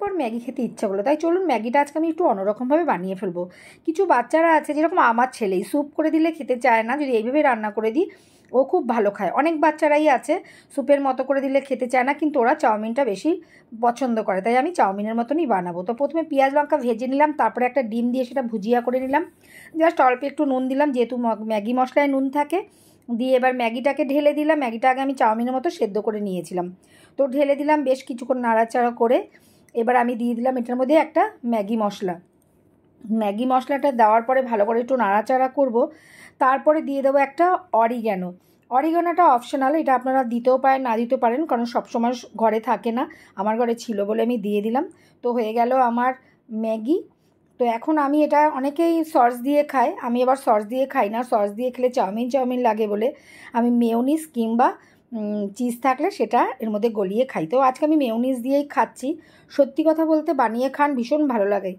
পর ম্যাগি খেতে ইচ্ছা করলো, তাই চলুন ম্যাগিটা আজকে আমি একটু অন্যরকমভাবে বানিয়ে ফেলবো। কিছু বাচ্চারা আছে, যেরকম আমার ছেলেই স্যুপ করে দিলে খেতে চায় না, যদি এইভাবে রান্না করে দিই ও খুব ভালো খায়। অনেক বাচ্চারাই আছে স্যুপের মতো করে দিলে খেতে চায় না, কিন্তু ওরা চাউমিনটা বেশি পছন্দ করে, তাই আমি চাউমিনের মতনই বানাবো। তো প্রথমে পেঁয়াজ লঙ্কা ভেজে নিলাম, তারপরে একটা ডিম দিয়ে সেটা ভুজিয়া করে নিলাম, জাস্ট অল্প একটু নুন দিলাম, যেহেতু ম্যাগি মশলায় নুন থাকে, দিয়ে এবার ম্যাগিটাকে ঢেলে দিলাম। ম্যাগিটা আগে আমি চাউমিনের মতো সেদ্ধ করে নিয়েছিলাম, তো ঢেলে দিলাম, বেশ কিছুক্ষণ নাড়াচাড়া করে এবার আমি দিয়ে দিলাম এটার মধ্যে একটা ম্যাগি মশলা। ম্যাগি মশলাটা দেওয়ার পরে ভালো করে একটু নাড়াচাড়া করব, তারপরে দিয়ে দেবো একটা অরিগ্যানো। অরিগ্যানোটা অপশনাল, এটা আপনারা দিতেও পারেন না দিতেও পারেন, কারণ সবসময় ঘরে থাকে না, আমার ঘরে ছিল বলে আমি দিয়ে দিলাম। তো হয়ে গেল আমার ম্যাগি। তো এখন আমি এটা, অনেকেই সস দিয়ে খায়, আমি আবার সস দিয়ে খাই না, সস দিয়ে খেলে চাউমিন চাউমিন লাগে বলে আমি মেয়োনিজ কিংবা চিজ থাকলে সেটা এর মধ্যে গলিয়ে খাই। তো আজকে আমি মেয়োনিজ দিয়েই খাচ্ছি। সত্যি কথা বলতে বানিয়ে খান ভীষণ ভালো লাগে।